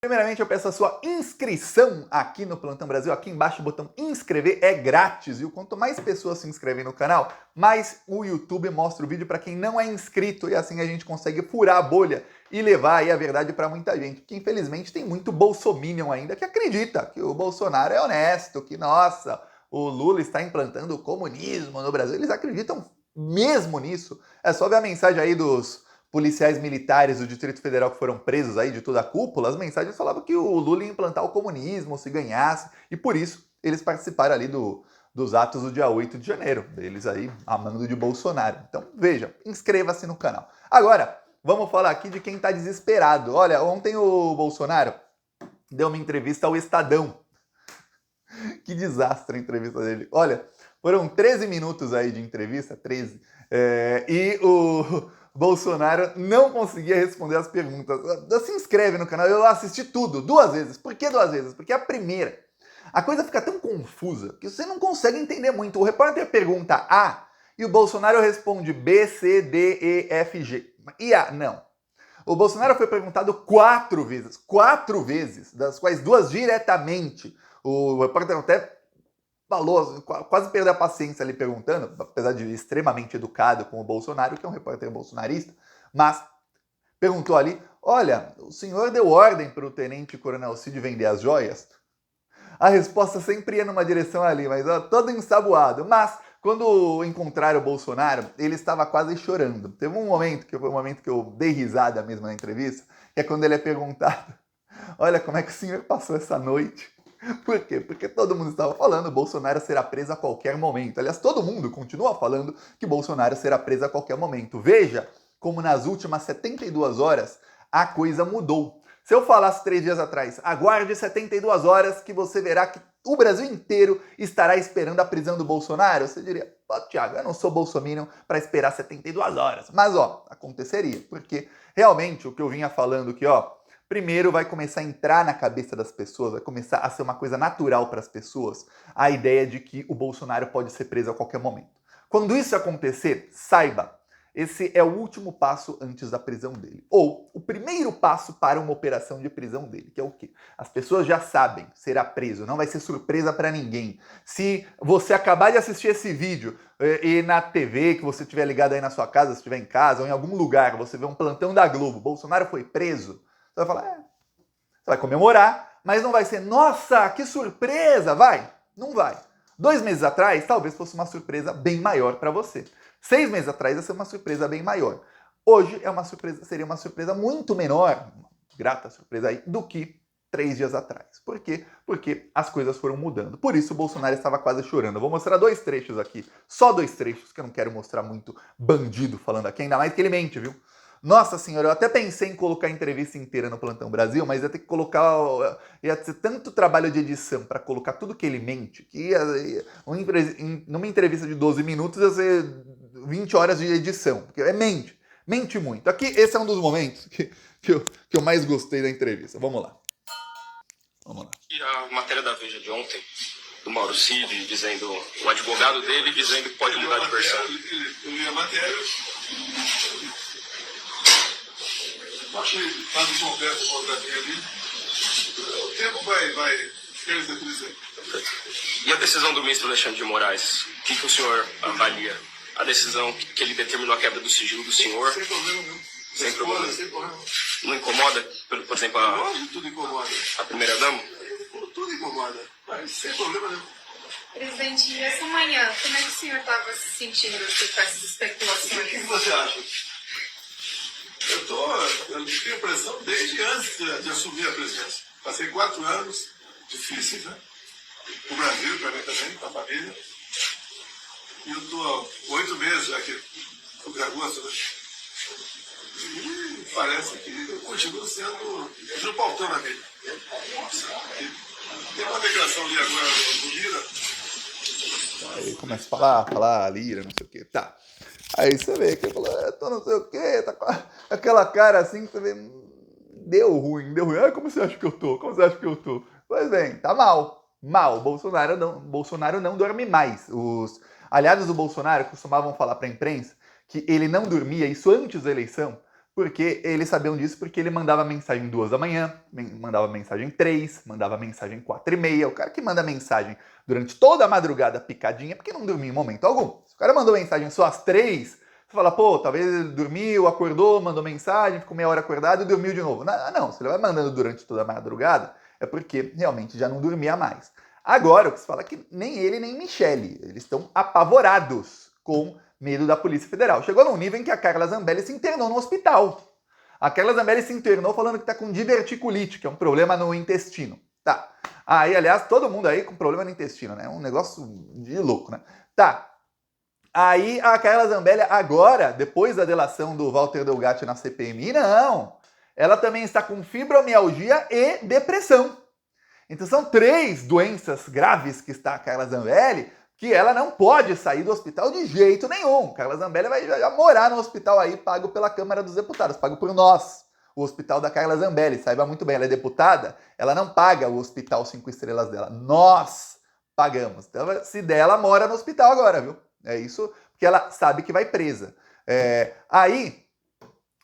Primeiramente, eu peço a sua inscrição aqui no Plantão Brasil. Aqui embaixo o botão inscrever é grátis, viu? Quanto mais pessoas se inscrevem no canal, mais o YouTube mostra o vídeo para quem não é inscrito e assim a gente consegue furar a bolha e levar aí a verdade para muita gente. Porque infelizmente tem muito bolsominion ainda que acredita que o Bolsonaro é honesto, que nossa, o Lula está implantando o comunismo no Brasil. Eles acreditam mesmo nisso. É só ver a mensagem aí dos policiais militares do Distrito Federal que foram presos aí de toda a cúpula, as mensagens falavam que o Lula ia implantar o comunismo se ganhasse, e por isso eles participaram ali dos atos do dia 8 de janeiro, deles aí amando de Bolsonaro. Então veja, inscreva-se no canal. Agora, vamos falar aqui de quem está desesperado. Olha, ontem o Bolsonaro deu uma entrevista ao Estadão. Que desastre a entrevista dele. Olha, foram 13 minutos aí de entrevista, 13, e o Bolsonaro não conseguia responder as perguntas. Se inscreve no canal, eu assisti tudo, 2 vezes. Por que 2 vezes? Porque a primeira, a coisa fica tão confusa que você não consegue entender muito. O repórter pergunta A e o Bolsonaro responde B, C, D, E, F, G. E A, não. O Bolsonaro foi perguntado 4 vezes, das quais 2 diretamente. O repórter até falou, quase perdeu a paciência ali perguntando, apesar de extremamente educado com o Bolsonaro, que é um repórter bolsonarista, mas perguntou ali, olha, o senhor deu ordem para o tenente coronel Cid vender as joias? A resposta sempre ia numa direção ali, mas ó, todo ensaboado. Mas, quando encontraram o Bolsonaro, ele estava quase chorando. Teve um momento, que foi um momento que eu dei risada mesmo na entrevista, que é quando ele é perguntado, olha, como é que o senhor passou essa noite? Por quê? Porque todo mundo estava falando que Bolsonaro será preso a qualquer momento. Aliás, todo mundo continua falando que Bolsonaro será preso a qualquer momento. Veja como nas últimas 72 horas a coisa mudou. Se eu falasse 3 dias atrás, aguarde 72 horas que você verá que o Brasil inteiro estará esperando a prisão do Bolsonaro, você diria, pô, Thiago, eu não sou bolsominion para esperar 72 horas. Mas, ó, aconteceria, porque realmente o que eu vinha falando aqui, ó, primeiro vai começar a entrar na cabeça das pessoas, vai começar a ser uma coisa natural para as pessoas, a ideia de que o Bolsonaro pode ser preso a qualquer momento. Quando isso acontecer, saiba, esse é o último passo antes da prisão dele. Ou o primeiro passo para uma operação de prisão dele, que é o quê? As pessoas já sabem, será preso, não vai ser surpresa para ninguém. Se você acabar de assistir esse vídeo e na TV, que você estiver ligado aí na sua casa, se estiver em casa ou em algum lugar, você vê um plantão da Globo, Bolsonaro foi preso, você vai falar, você vai comemorar, mas não vai ser, nossa, que surpresa, vai? Não vai. 2 meses atrás, talvez fosse uma surpresa bem maior para você. 6 meses atrás ia ser uma surpresa bem maior. Hoje seria uma surpresa muito menor, uma grata surpresa aí, do que 3 dias atrás. Por quê? Porque as coisas foram mudando. Por isso o Bolsonaro estava quase chorando. Eu vou mostrar 2 trechos aqui, só 2 trechos, que eu não quero mostrar muito bandido falando aqui, ainda mais que ele mente, viu? Nossa senhora, eu até pensei em colocar a entrevista inteira no Plantão Brasil, mas ia ter que colocar, ia ser tanto trabalho de edição para colocar tudo que ele mente, que numa entrevista de 12 minutos ia ser 20 horas de edição, porque mente muito. Aqui, esse é um dos momentos que eu mais gostei da entrevista. Vamos lá. E a matéria da Veja de ontem, do Mauro Cid, dizendo, o advogado dele dizendo que pode mudar de versão. Eu li a matéria. Achei, faz um conversa com outra ali. O tempo vai esclarecer. E a decisão do ministro Alexandre de Moraes, o que o senhor avalia? A decisão que ele determinou a quebra do sigilo do senhor? Sem problema nenhum. Sem problema. Sem problema. Não incomoda, por exemplo, Lógico que tudo incomoda. a primeira-dama? Tudo incomoda, mas sem problema nenhum. Presidente, e essa manhã, como é que o senhor estava se sentindo com essas O especulações? que você acha? Eu tenho pressão desde antes de assumir a presidência. Passei 4 anos difíceis, né? O Brasil, para mim também, para a família. E eu estou 8 meses aqui, sobre agosto, né? E parece que eu continuo sendo Gil Pautão na vida. Tem uma declaração ali agora do Lira. Aí começa a falar Lira, não sei o que, tá. Aí você vê que ele falou, eu tô não sei o que, tá com aquela cara assim que você vê, deu ruim. Ah, como você acha que eu tô? Pois bem, tá mal. Bolsonaro não dorme mais. Os aliados do Bolsonaro costumavam falar pra imprensa que ele não dormia, isso antes da eleição, porque eles sabiam disso porque ele mandava mensagem 2 da manhã, mandava mensagem 3, mandava mensagem 4h30. O cara que manda mensagem durante toda a madrugada picadinha, porque não dormia em momento algum. Se o cara mandou mensagem só às 3, você fala, pô, talvez ele dormiu, acordou, mandou mensagem, ficou meia hora acordado e dormiu de novo. Não, se ele vai mandando durante toda a madrugada, é porque realmente já não dormia mais. Agora, o que se fala é que nem ele nem Michele, eles estão apavorados com medo da Polícia Federal. Chegou num nível em que a Carla Zambelli se internou no hospital. A Carla Zambelli se internou falando que está com diverticulite, que é um problema no intestino. Tá. Aí, aliás, todo mundo aí com problema no intestino, né? Um negócio de louco, né? Tá. Aí a Carla Zambelli agora, depois da delação do Walter Delgatti na CPMI, não. Ela também está com fibromialgia e depressão. Então são 3 doenças graves que está a Carla Zambelli, que ela não pode sair do hospital de jeito nenhum. Carla Zambelli vai já morar no hospital aí, pago pela Câmara dos Deputados, pago por nós. O hospital da Carla Zambelli, saiba muito bem, ela é deputada, ela não paga o hospital 5 estrelas dela. Nós pagamos. Então, se der, ela mora no hospital agora, viu? É isso, porque ela sabe que vai presa. Aí,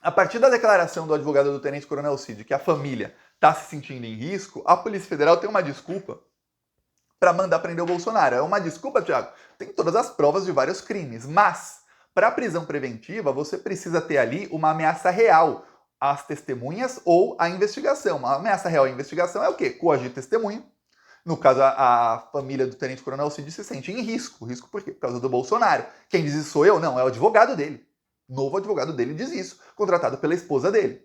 a partir da declaração do advogado do Tenente Coronel Cid, que a família está se sentindo em risco, a Polícia Federal tem uma desculpa para mandar prender o Bolsonaro. É uma desculpa, Thiago? Tem todas as provas de vários crimes, mas para prisão preventiva você precisa ter ali uma ameaça real às testemunhas ou à investigação. Uma ameaça real à investigação é o quê? Coagir testemunha. No caso, a família do Tenente Coronel Cid se sente em risco. Risco por quê? Por causa do Bolsonaro. Quem diz isso sou eu? Não, é o advogado dele. O novo advogado dele diz isso, contratado pela esposa dele.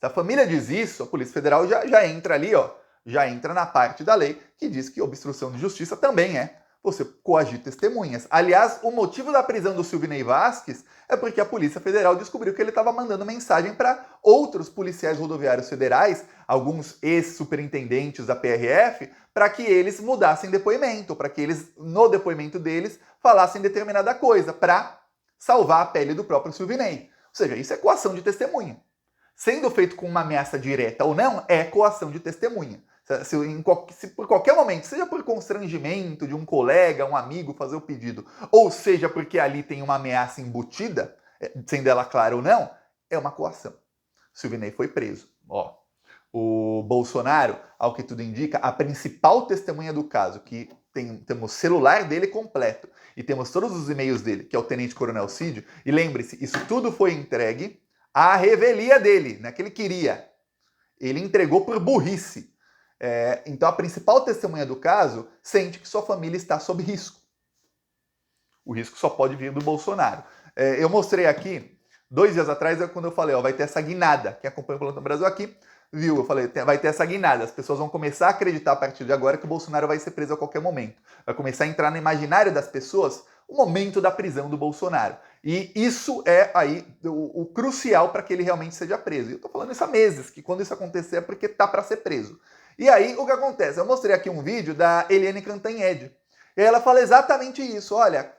Se a família diz isso, a Polícia Federal já entra ali, ó, já entra na parte da lei que diz que obstrução de justiça também é você coagir testemunhas. Aliás, o motivo da prisão do Silvinei Vasquez é porque a Polícia Federal descobriu que ele estava mandando mensagem para outros policiais rodoviários federais, alguns ex-superintendentes da PRF, para que eles mudassem depoimento, para que eles, no depoimento deles, falassem determinada coisa, para salvar a pele do próprio Silvinei. Ou seja, isso é coação de testemunha. Sendo feito com uma ameaça direta ou não, é coação de testemunha. Se por qualquer momento, seja por constrangimento de um colega, um amigo fazer o pedido, ou seja porque ali tem uma ameaça embutida, sendo ela clara ou não, é uma coação. Silvinei foi preso. Ó, o Bolsonaro, ao que tudo indica, a principal testemunha do caso, que temos o celular dele completo e temos todos os e-mails dele, que é o Tenente Coronel Cid, e lembre-se, isso tudo foi entregue à revelia dele, né, que ele queria. Ele entregou por burrice. Então a principal testemunha do caso sente que sua família está sob risco. O risco só pode vir do Bolsonaro. Eu mostrei aqui, 2 dias atrás, quando eu falei, ó, vai ter essa guinada. Quem acompanha o Plantão Brasil aqui, viu? Eu falei, vai ter essa guinada. As pessoas vão começar a acreditar a partir de agora que o Bolsonaro vai ser preso a qualquer momento. Vai começar a entrar no imaginário das pessoas o momento da prisão do Bolsonaro. E isso é aí o crucial para que ele realmente seja preso. E eu tô falando isso há meses, que quando isso acontecer é porque tá para ser preso. E aí, o que acontece? Eu mostrei aqui um vídeo da Eliane Cantanhede. E ela fala exatamente isso. Olha,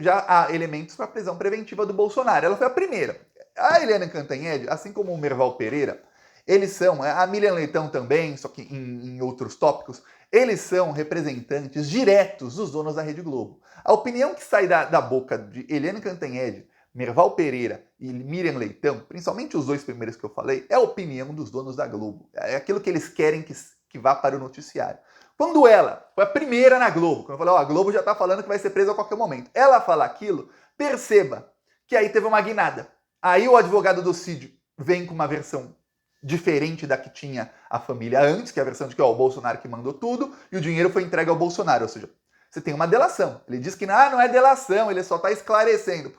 já há elementos para a prisão preventiva do Bolsonaro. Ela foi a primeira. A Eliane Cantanhede, assim como o Merval Pereira, eles são, a Miriam Leitão também, só que em outros tópicos, eles são representantes diretos dos donos da Rede Globo. A opinião que sai da boca de Eliane Cantanhede, Merval Pereira e Miriam Leitão, principalmente os 2 primeiros que eu falei, é a opinião dos donos da Globo. É aquilo que eles querem que vá para o noticiário. Quando ela foi a primeira na Globo, quando eu falei, ó, a Globo já está falando que vai ser presa a qualquer momento, ela fala aquilo, perceba que aí teve uma guinada. Aí o advogado do Cid vem com uma versão diferente da que tinha a família antes, que é a versão de que ó, o Bolsonaro que mandou tudo e o dinheiro foi entregue ao Bolsonaro. Ou seja, você tem uma delação. Ele diz que não é delação, ele só está esclarecendo.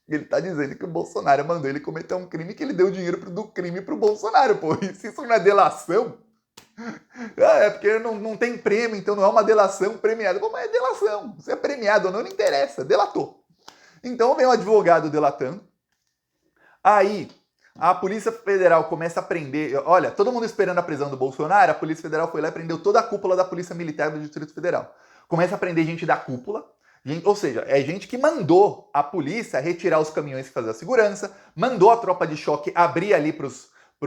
Ele está dizendo que o Bolsonaro mandou ele cometer um crime, que ele deu o dinheiro do crime para o Bolsonaro. Pô, e se isso não é delação, é porque não tem prêmio, então não é uma delação premiada. Pô, mas é delação. Se é premiado ou não interessa. Delatou. Então vem o advogado delatando. Aí a Polícia Federal começa a prender... Olha, todo mundo esperando a prisão do Bolsonaro, a Polícia Federal foi lá e prendeu toda a cúpula da Polícia Militar do Distrito Federal. Começa a prender gente da cúpula, ou seja, é gente que mandou a polícia retirar os caminhões que faziam a segurança, mandou a tropa de choque abrir ali para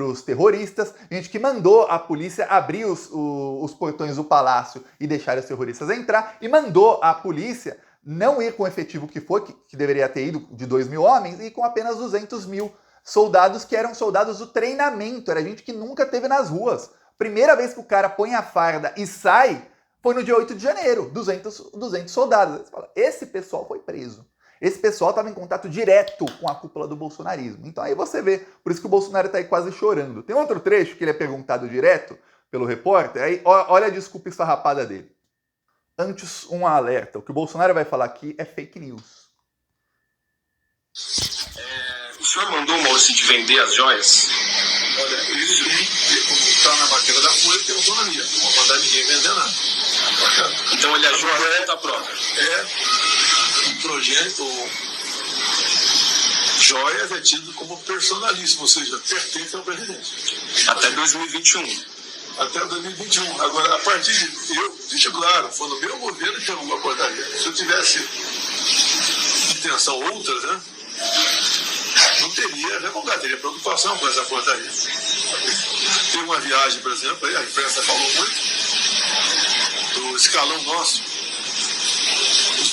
os terroristas, gente que mandou a polícia abrir os portões do palácio e deixar os terroristas entrar, e mandou a polícia não ir com o efetivo que foi, que deveria ter ido de 2.000 homens, e com apenas 200.000 soldados, que eram soldados do treinamento, era gente que nunca teve nas ruas. Primeira vez que o cara põe a farda e sai, foi no dia 8 de janeiro, 200 soldados. Você fala, esse pessoal foi preso. Esse pessoal estava em contato direto com a cúpula do bolsonarismo. Então aí você vê, por isso que o Bolsonaro está aí quase chorando. Tem outro trecho que ele é perguntado direto pelo repórter, aí olha a desculpa esfarrapada dele. Antes, um alerta. O que o Bolsonaro vai falar aqui é fake news. O senhor mandou o Maurício de vender as joias? Olha, ele tem, como está na matéria da Folha, tem autonomia. Não vou mandar ninguém vender nada. Então ele é joia por conta própria. É um projeto. Joias é tido como personalíssimo, ou seja, pertence ao presidente. Até 2021. Até 2021. Agora, a partir de. Eu deixo claro, foi no meu governo que eu acordaria. Se eu tivesse intenção outras, né? Não teria revogado, teria preocupação com essa portaria. Tem uma viagem, por exemplo, aí a imprensa falou muito, do escalão nosso,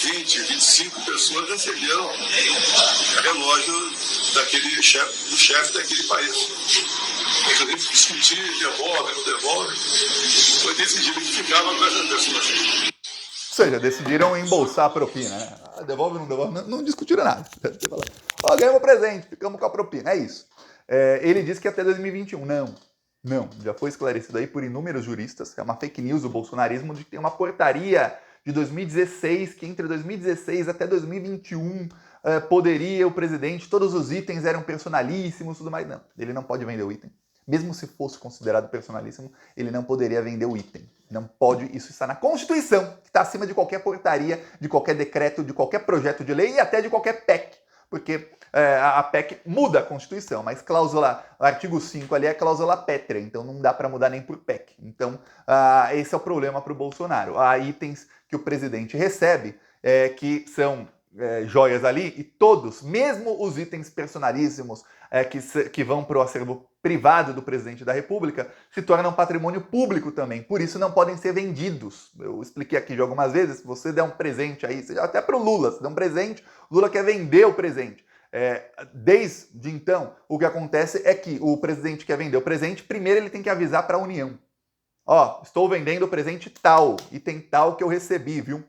20, 25 pessoas receberam relógio daquele chefe daquele país. Inclusive discutir, devolve, não devolve. Foi decidido que ficava com essas pessoas. Ou seja, decidiram embolsar a propina, né? Devolve, não devolve, não discutiram nada. Você fala, ó, ganhamos presente, ficamos com a propina, é isso. Ele disse que até 2021, não, já foi esclarecido aí por inúmeros juristas, é uma fake news do bolsonarismo, de que tem uma portaria de 2016, que entre 2016 até 2021 poderia o presidente, todos os itens eram personalíssimos, tudo mais. Não, ele não pode vender o item. Mesmo se fosse considerado personalíssimo, ele não poderia vender o item. Não pode, isso está na Constituição, que está acima de qualquer portaria, de qualquer decreto, de qualquer projeto de lei e até de qualquer PEC. Porque a PEC muda a Constituição, mas cláusula, o artigo 5 ali é cláusula pétrea, então não dá para mudar nem por PEC. Então, esse é o problema para o Bolsonaro. Há itens que o presidente recebe, que são joias ali, e todos, mesmo os itens personalíssimos que vão para o acervo privado do presidente da República, se tornam patrimônio público também. Por isso não podem ser vendidos. Eu expliquei aqui já algumas vezes, se você der um presente aí, seja até para o Lula, se der um presente, o Lula quer vender o presente. Desde então, o que acontece é que o presidente quer vender o presente, primeiro ele tem que avisar para a União. Ó, estou vendendo o presente tal, e tem tal que eu recebi, viu?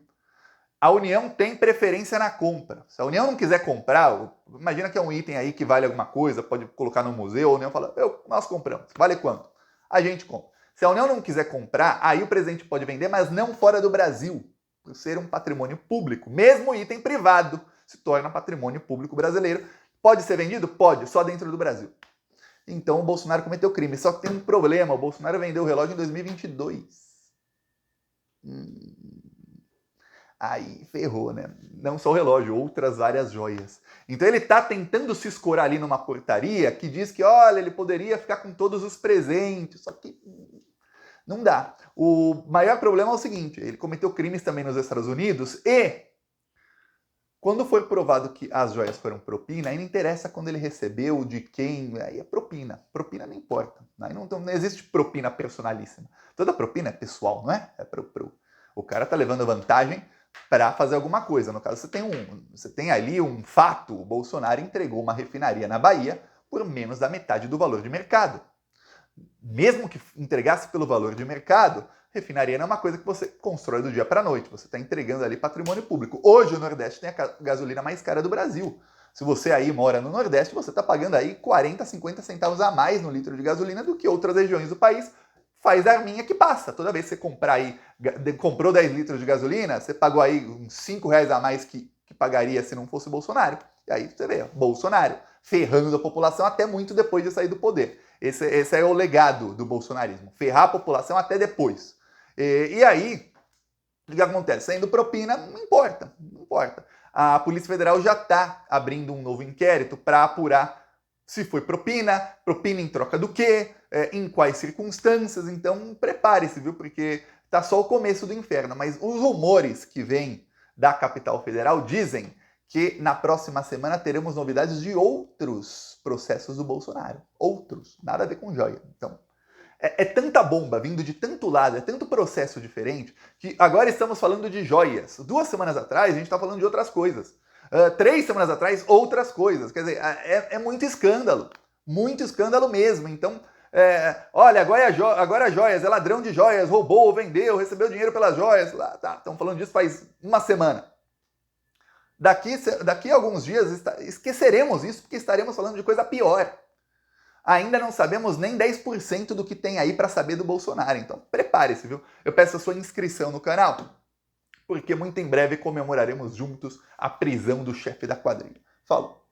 A União tem preferência na compra. Se a União não quiser comprar, imagina que é um item aí que vale alguma coisa, pode colocar no museu, a União fala, nós compramos. Vale quanto? A gente compra. Se a União não quiser comprar, aí o presidente pode vender, mas não fora do Brasil, por ser um patrimônio público. Mesmo item privado se torna patrimônio público brasileiro. Pode ser vendido? Pode, só dentro do Brasil. Então o Bolsonaro cometeu crime. Só que tem um problema, o Bolsonaro vendeu o relógio em 2022. Aí ferrou, né? Não só o relógio, outras várias joias. Então ele está tentando se escorar ali numa portaria que diz que, olha, ele poderia ficar com todos os presentes, só que não dá. O maior problema é o seguinte, ele cometeu crimes também nos Estados Unidos e quando foi provado que as joias foram propina, aí não interessa quando ele recebeu, de quem, aí é propina. Propina não importa. Aí não existe propina personalíssima. Toda propina é pessoal, não é? O cara tá levando vantagem para fazer alguma coisa. No caso, você tem ali um fato, o Bolsonaro entregou uma refinaria na Bahia por menos da metade do valor de mercado. Mesmo que entregasse pelo valor de mercado, refinaria não é uma coisa que você constrói do dia para a noite, você está entregando ali patrimônio público. Hoje o Nordeste tem a gasolina mais cara do Brasil. Se você aí mora no Nordeste, você está pagando aí 40, 50 centavos a mais no litro de gasolina do que outras regiões do país. Faz a arminha que passa. Toda vez que você comprar aí, comprou 10 litros de gasolina, você pagou aí uns 5 reais a mais que pagaria se não fosse Bolsonaro. E aí você vê, Bolsonaro ferrando a população até muito depois de sair do poder. Esse é o legado do bolsonarismo, ferrar a população até depois. E aí, o que acontece? Saindo propina, não importa. A Polícia Federal já está abrindo um novo inquérito para apurar se foi propina em troca do quê, em quais circunstâncias. Então, prepare-se, viu? Porque tá só o começo do inferno. Mas os rumores que vêm da capital federal dizem que na próxima semana teremos novidades de outros processos do Bolsonaro. Outros, nada a ver com joia. Então, É tanta bomba vindo de tanto lado, é tanto processo diferente, que agora estamos falando de joias. 2 semanas atrás a gente está falando de outras coisas. 3 semanas atrás, outras coisas. Quer dizer, é muito escândalo mesmo. Então, olha, agora as joias, é ladrão de joias, roubou, vendeu, recebeu dinheiro pelas joias. Tá, estamos falando disso faz uma semana. Daqui a alguns dias esqueceremos isso, porque estaremos falando de coisa pior. Ainda não sabemos nem 10% do que tem aí para saber do Bolsonaro. Então, prepare-se, viu? Eu peço a sua inscrição no canal, porque muito em breve comemoraremos juntos a prisão do chefe da quadrilha. Falou!